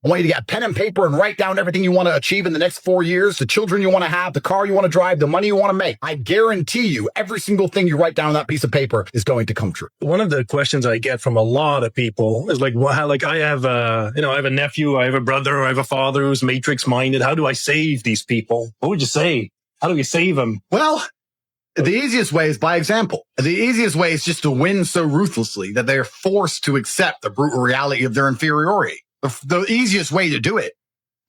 I want you to get pen and paper and write down everything you want to achieve in the next 4 years, the children you want to have, the car you want to drive, the money you want to make. I guarantee you every single thing you write down on that piece of paper is going to come true. One of the questions I get from a lot of people is like, well, like I have I have a nephew, I have a brother, I have a father who's matrix minded. How do I save these people? What would you say? How do we save them? Well, the easiest way is by example. The easiest way is just to win so ruthlessly that they're forced to accept the brutal reality of their inferiority. The easiest way to do it.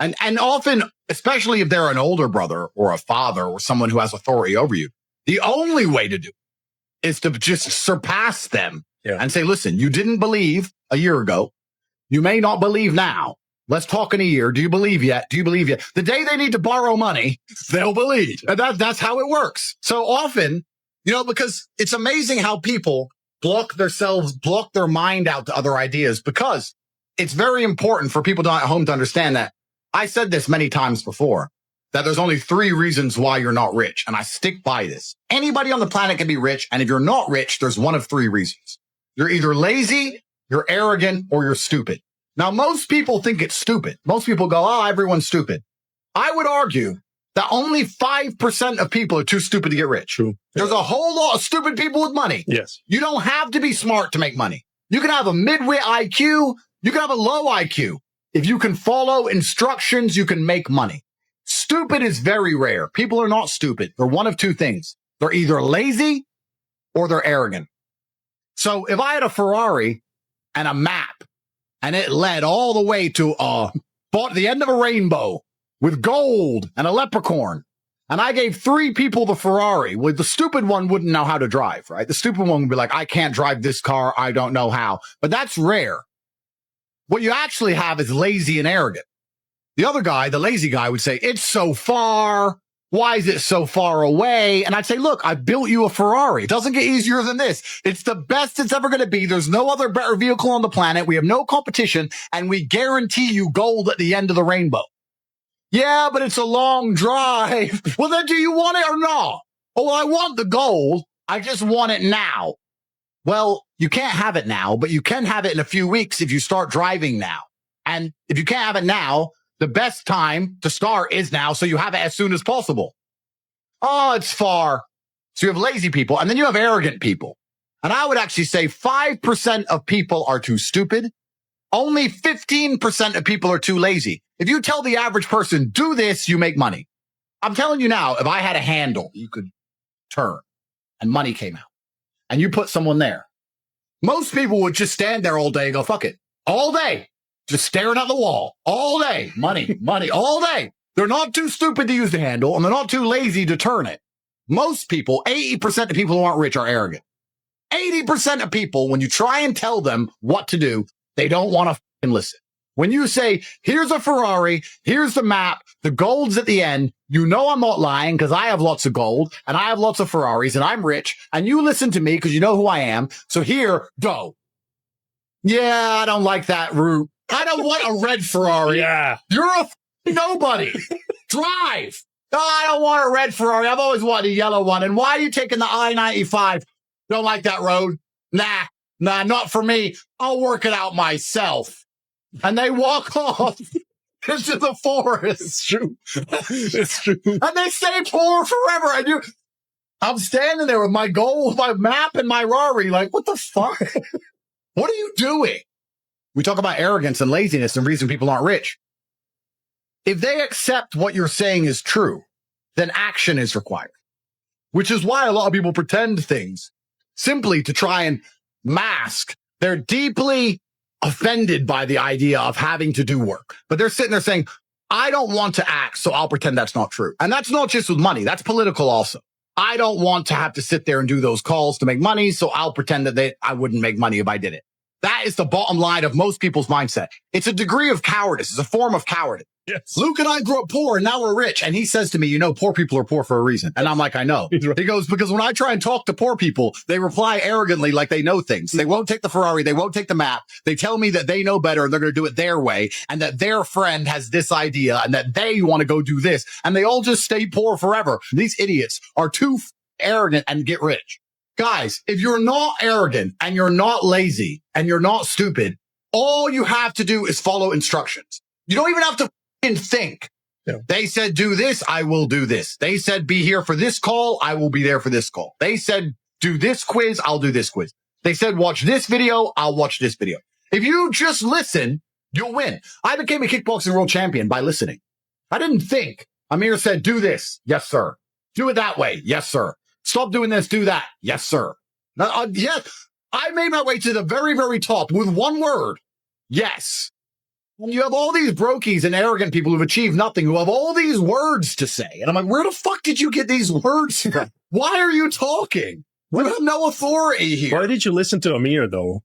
And often, especially if they're an older brother or a father or someone who has authority over you, the only way to do it is to just surpass them and say, listen, you didn't believe a year ago. You may not believe now. Let's talk in a year. Do you believe yet? Do you believe yet? The day they need to borrow money, they'll believe. And that's how it works. So often, because it's amazing how people block their mind out to other ideas, because it's very important for people at home to understand that I said this many times before, that there's only 3 reasons why you're not rich. And I stick by this. Anybody on the planet can be rich. And if you're not rich, there's one of 3 reasons. You're either lazy, you're arrogant, or you're stupid. Now, most people think it's stupid. Most people go, oh, everyone's stupid. I would argue that only 5% of people are too stupid to get rich. True. There's a whole lot of stupid people with money. Yes. You don't have to be smart to make money. You can have a mid-wit IQ. You can have a low IQ. If you can follow instructions, you can make money. Stupid is very rare. People are not stupid. They're one of 2 things. They're either lazy or they're arrogant. So if I had a Ferrari and a map and it led all the way to the end of a rainbow with gold and a leprechaun, and I gave 3 people the Ferrari, well, the stupid one wouldn't know how to drive, right? The stupid one would be like, I can't drive this car. I don't know how. But that's rare. What you actually have is lazy and arrogant. The other guy, the lazy guy, would say, it's so far. Why is it so far away? And I'd say, look, I built you a Ferrari. It doesn't get easier than this. It's the best it's ever going to be. There's no other better vehicle on the planet. We have no competition, and we guarantee you gold at the end of the rainbow. Yeah, but it's a long drive. Well, then do you want it or not? Oh, well, I want the gold. I just want it now. Well, you can't have it now, but you can have it in a few weeks if you start driving now. And if you can't have it now, the best time to start is now, so you have it as soon as possible. Oh, it's far. So you have lazy people, and then you have arrogant people. And I would actually say 5% of people are too stupid. Only 15% of people are too lazy. If you tell the average person, do this, you make money. I'm telling you now, if I had a handle you could turn and money came out, and you put someone there, most people would just stand there all day and go, fuck it. All day. Just staring at the wall. All day. Money, money, all day. They're not too stupid to use the handle, and they're not too lazy to turn it. Most people, 80% of people who aren't rich are arrogant. 80% of people, when you try and tell them what to do, they don't want to listen. When you say, here's a Ferrari, here's the map, the gold's at the end, you know I'm not lying because I have lots of gold and I have lots of Ferraris and I'm rich and you listen to me because you know who I am. So here, go. Yeah, I don't like that route. I don't want a red Ferrari. Yeah. You're a nobody. Drive. No, I don't want a red Ferrari. I've always wanted a yellow one. And why are you taking the I-95? Don't like that road? Nah, not for me. I'll work it out myself. And they walk off into the forest. It's true. It's true. And they stay poor forever. And I'm standing there with my gold, my map, and my Rari. Like, what the fuck? What are you doing? We talk about arrogance and laziness and reason people aren't rich. If they accept what you're saying is true, then action is required, which is why a lot of people pretend things simply to try and mask. They're deeply offended by the idea of having to do work, but they're sitting there saying, I don't want to act, so I'll pretend that's not true. And that's not just with money. That's political also. I don't want to have to sit there and do those calls to make money, so I'll pretend that I wouldn't make money if I did it. That is the bottom line of most people's mindset. It's a degree of cowardice. It's a form of cowardice. Yes. Luke and I grew up poor and now we're rich. And he says to me, poor people are poor for a reason. And I'm like, I know. Right. He goes, because when I try and talk to poor people, they reply arrogantly like they know things. They won't take the Ferrari. They won't take the map. They tell me that they know better and they're going to do it their way and that their friend has this idea and that they want to go do this. And they all just stay poor forever. These idiots are too arrogant and get rich. Guys, if you're not arrogant and you're not lazy and you're not stupid, all you have to do is follow instructions. You don't even have to fucking think. Yeah. They said, do this, I will do this. They said, be here for this call, I will be there for this call. They said, do this quiz, I'll do this quiz. They said, watch this video, I'll watch this video. If you just listen, you'll win. I became a kickboxing world champion by listening. I didn't think. Amir said, do this. Yes, sir. Do it that way. Yes, sir. Stop doing this. Do that. Yes, sir. Yes. I made my way to the very, very top with one word. Yes. And you have all these brokies and arrogant people who've achieved nothing, who have all these words to say. And I'm like, where the fuck did you get these words from? Why are you talking? You have no authority here. Why did you listen to Amir, though?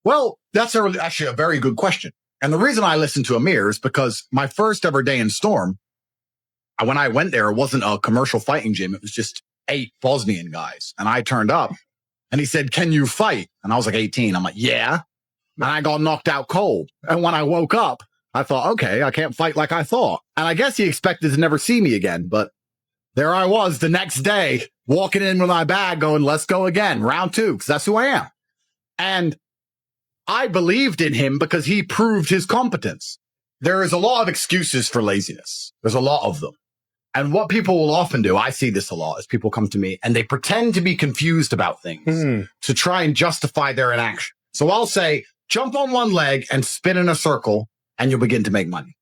Well, that's actually a very good question. And the reason I listened to Amir is because my first ever day in Storm, when I went there, it wasn't a commercial fighting gym. It was just 8 Bosnian guys. And I turned up and he said, can you fight? And I was like 18. I'm like, yeah. And I got knocked out cold. And when I woke up, I thought, okay, I can't fight like I thought. And I guess he expected to never see me again. But there I was the next day, walking in with my bag going, let's go again, round 2, because that's who I am. And I believed in him because he proved his competence. There is a lot of excuses for laziness. There's a lot of them. And what people will often do, I see this a lot, is people come to me and they pretend to be confused about things to try and justify their inaction. So I'll say, jump on one leg and spin in a circle and you'll begin to make money.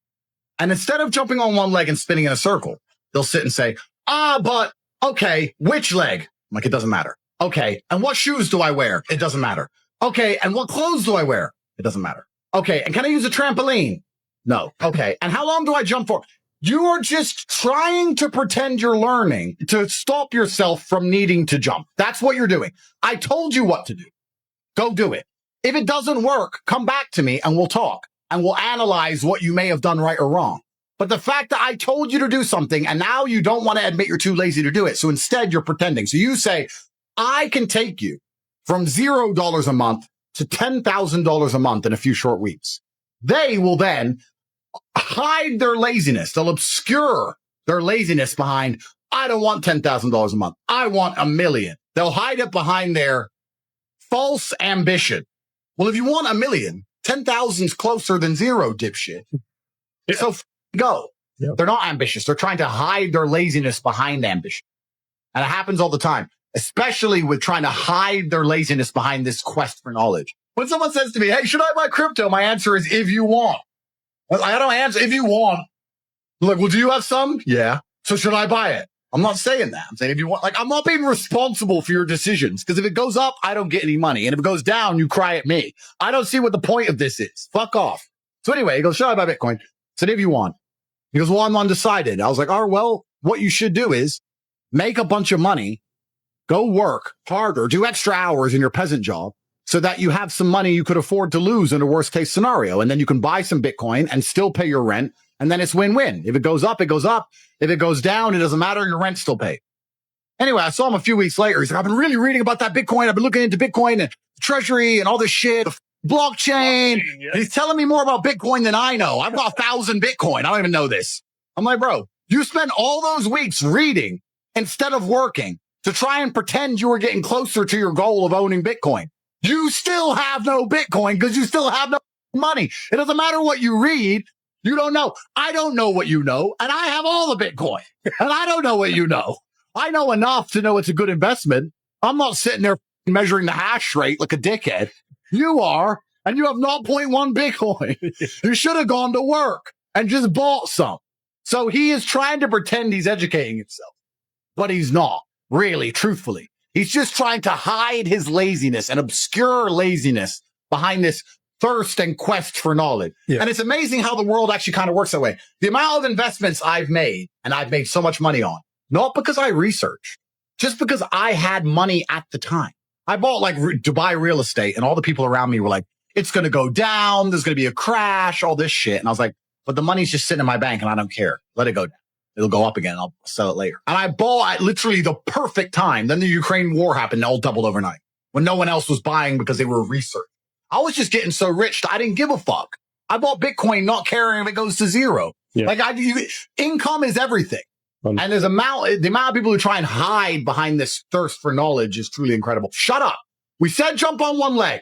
And instead of jumping on one leg and spinning in a circle, they'll sit and say, but okay, which leg? I'm like, it doesn't matter. Okay. And what shoes do I wear? It doesn't matter. Okay. And what clothes do I wear? It doesn't matter. Okay. And can I use a trampoline? No. Okay. And how long do I jump for? You are just trying to pretend you're learning to stop yourself from needing to jump. That's what you're doing. I told you what to do. Go do it. If it doesn't work, come back to me and we'll talk and we'll analyze what you may have done right or wrong. But the fact that I told you to do something and now you don't want to admit you're too lazy to do it. So instead you're pretending. So you say, I can take you from $0 a month to $10,000 a month in a few short weeks. They will then hide their laziness. They'll obscure their laziness behind, I don't want $10,000 a month. I want $1 million. They'll hide it behind their false ambition. Well, if you want $1 million, 10,000's closer than 0, dipshit. Yeah. So go. Yeah. They're not ambitious. They're trying to hide their laziness behind ambition. And it happens all the time, especially with trying to hide their laziness behind this quest for knowledge. When someone says to me, hey, should I buy crypto? My answer is, if you want. I don't answer if you want. Like, well, do you have some? Yeah. So should I buy it? I'm not saying that. I'm saying if you want, like, I'm not being responsible for your decisions, because if it goes up, I don't get any money. And if it goes down, you cry at me. I don't see what the point of this is. Fuck off. So anyway, he goes, should I buy Bitcoin? I said, if you want. He goes, well, I'm undecided. I was like, oh, well, what you should do is make a bunch of money, go work harder, do extra hours in your peasant job, so that you have some money you could afford to lose in a worst case scenario. And then you can buy some Bitcoin and still pay your rent. And then it's win-win. If it goes up, it goes up. If it goes down, it doesn't matter. Your rent's still paid. Anyway, I saw him a few weeks later. He's like, I've been really reading about that Bitcoin. I've been looking into Bitcoin and treasury and all this shit, blockchain. Yes. He's telling me more about Bitcoin than I know. I've got 1,000 Bitcoin. I don't even know this. I'm like, bro, you spent all those weeks reading instead of working to try and pretend you were getting closer to your goal of owning Bitcoin. You still have no Bitcoin because you still have no money. It doesn't matter what you read. You don't know. I don't know what you know. And I have all the Bitcoin. And I don't know what you know. I know enough to know it's a good investment. I'm not sitting there measuring the hash rate like a dickhead. You are. And you have 0.1 Bitcoin. You should have gone to work and just bought some. So he is trying to pretend he's educating himself. But he's not. Really, truthfully. He's just trying to hide his laziness and obscure laziness behind this thirst and quest for knowledge. Yeah. And it's amazing how the world actually kind of works that way. The amount of investments I've made, and I've made so much money on, not because I researched, just because I had money at the time. I bought like Dubai real estate, and all the people around me were like, it's going to go down. There's going to be a crash, all this shit. And I was like, but the money's just sitting in my bank and I don't care. Let it go down. It'll go up again. I'll sell it later. And I bought at literally the perfect time. Then the Ukraine war happened. And it all doubled overnight when no one else was buying because they were research. I was just getting so rich that I didn't give a fuck. I bought Bitcoin not caring if it goes to 0. Yeah. Like income is everything. And there's the amount of people who try and hide behind this thirst for knowledge is truly incredible. Shut up. We said jump on one leg.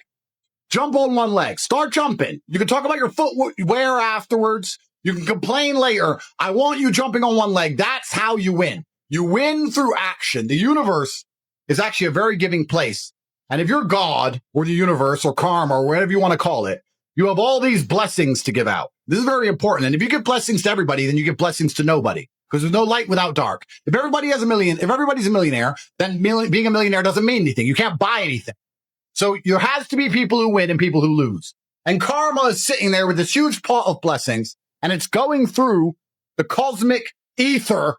Jump on one leg. Start jumping. You can talk about your footwear afterwards. You can complain later. I want you jumping on one leg. That's how you win. You win through action. The universe is actually a very giving place. And if you're God or the universe or karma or whatever you want to call it, you have all these blessings to give out. This is very important. And if you give blessings to everybody, then you give blessings to nobody because there's no light without dark. If everybody's a millionaire, then being a millionaire doesn't mean anything. You can't buy anything. So there has to be people who win and people who lose. And karma is sitting there with this huge pot of blessings, and it's going through the cosmic ether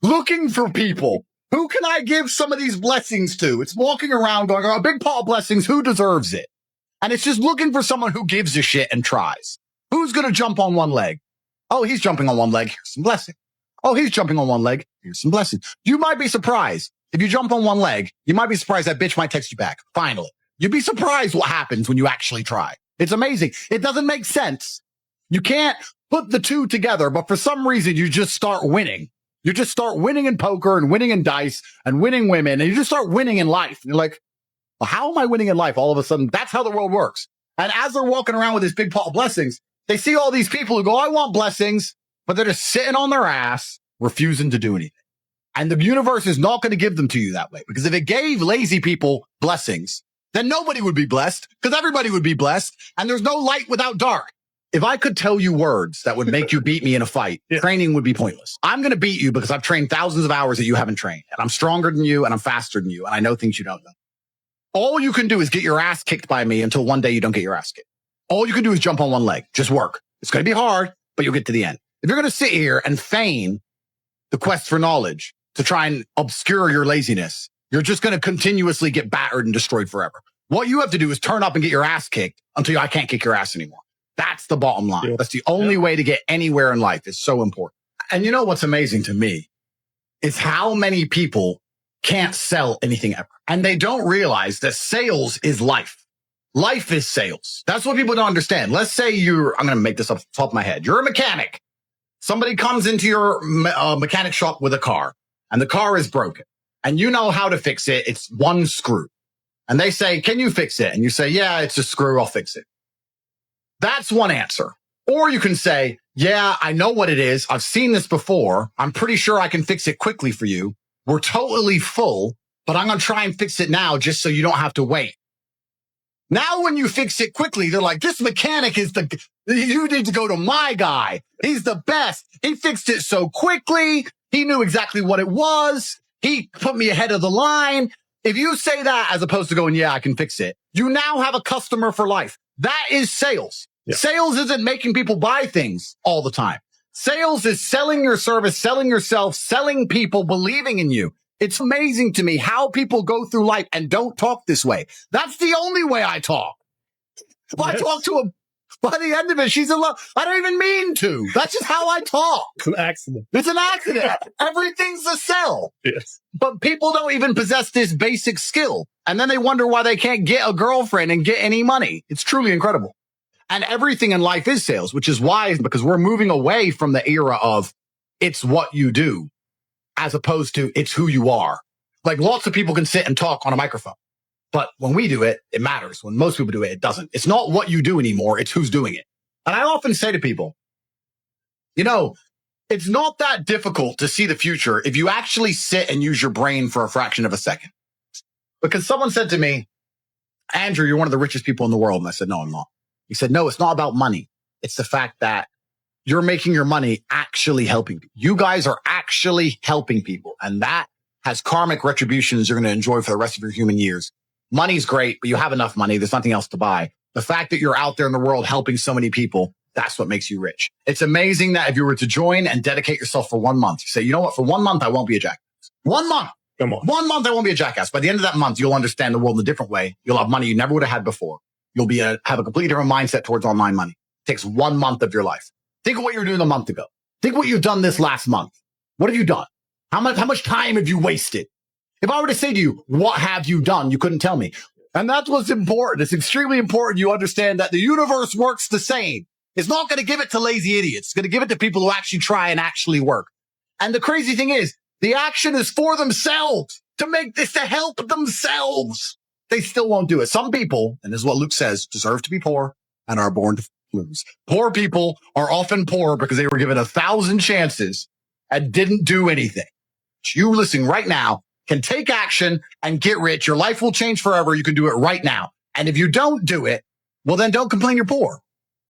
looking for people. Who can I give some of these blessings to? It's walking around going, a big pot of blessings. Who deserves it? And it's just looking for someone who gives a shit and tries. Who's going to jump on one leg? Oh, he's jumping on one leg. Here's some blessing. Oh, he's jumping on one leg. Here's some blessings. You might be surprised. If you jump on one leg, you might be surprised that bitch might text you back. Finally. You'd be surprised what happens when you actually try. It's amazing. It doesn't make sense. You can't put the two together, but for some reason, you just start winning. You just start winning in poker and winning in dice and winning women, and you just start winning in life. And you're like, well, how am I winning in life all of a sudden? That's how the world works. And as they're walking around with this big pot of blessings, they see all these people who go, I want blessings, but they're just sitting on their ass, refusing to do anything. And the universe is not going to give them to you that way, because if it gave lazy people blessings, then nobody would be blessed because everybody would be blessed. And there's no light without dark. If I could tell you words that would make you beat me in a fight, training would be pointless. I'm going to beat you because I've trained thousands of hours that you haven't trained. And I'm stronger than you and I'm faster than you. And I know things you don't know. All you can do is get your ass kicked by me until one day you don't get your ass kicked. All you can do is jump on one leg. Just work. It's going to be hard, but you'll get to the end. If you're going to sit here and feign the quest for knowledge to try and obscure your laziness, you're just going to continuously get battered and destroyed forever. What you have to do is turn up and get your ass kicked until I can't kick your ass anymore. That's the bottom line. That's the only way to get anywhere in life. It's so important. And you know what's amazing to me is how many people can't sell anything ever. And they don't realize that sales is life. Life is sales. That's what people don't understand. Let's say I'm going to make this up off the top of my head. You're a mechanic. Somebody comes into your mechanic shop with a car and the car is broken and you know how to fix it. It's one screw. And they say, can you fix it? And you say, yeah, it's a screw. I'll fix it. That's one answer. Or you can say, yeah, I know what it is. I've seen this before. I'm pretty sure I can fix it quickly for you. We're totally full, but I'm going to try and fix it now just so you don't have to wait. Now, when you fix it quickly, they're like, this mechanic you need to go to my guy. He's the best. He fixed it so quickly. He knew exactly what it was. He put me ahead of the line. If you say that as opposed to going, yeah, I can fix it, you now have a customer for life. That is sales. Yeah. Sales isn't making people buy things all the time. Sales is selling your service, selling yourself, selling people, believing in you. It's amazing to me how people go through life and don't talk this way. That's the only way I talk. If I talk to him, by the end of it, she's in love. I don't even mean to. That's just how I talk. It's an accident. It's an accident. Everything's a sell. Yes. But people don't even possess this basic skill. And then they wonder why they can't get a girlfriend and get any money. It's truly incredible. And everything in life is sales, which is wise because we're moving away from the era of it's what you do as opposed to it's who you are. Like lots of people can sit and talk on a microphone. But when we do it, it matters. When most people do it, it doesn't. It's not what you do anymore. It's who's doing it. And I often say to people, you know, it's not that difficult to see the future if you actually sit and use your brain for a fraction of a second. Because someone said to me, Andrew, you're one of the richest people in the world. And I said, no, I'm not. He said, no, it's not about money. It's the fact that you're making your money actually helping people. You guys are actually helping people. And that has karmic retributions you're going to enjoy for the rest of your human years. Money's great, but you have enough money. There's nothing else to buy. The fact that you're out there in the world helping so many people, that's what makes you rich. It's amazing that if you were to join and dedicate yourself for 1 month, you say, you know what, for 1 month, I won't be a jackass. 1 month. Come on. 1 month, I won't be a jackass. By the end of that month, you'll understand the world in a different way. You'll have money you never would have had before. You'll have a completely different mindset towards online money. It takes 1 month of your life. Think of what you were doing a month ago. Think what you've done this last month. What have you done? How much time have you wasted? If I were to say to you, what have you done? You couldn't tell me. And that's what's important. It's extremely important you understand that the universe works the same. It's not going to give it to lazy idiots. It's going to give it to people who actually try and actually work. And the crazy thing is, the action is for themselves, to make this, to help themselves. They still won't do it. Some people, and this is what Luke says, deserve to be poor and are born to lose. Poor people are often poor because they were given 1,000 chances and didn't do anything. You listening right now can take action and get rich. Your life will change forever. You can do it right now. And if you don't do it, well, then don't complain you're poor.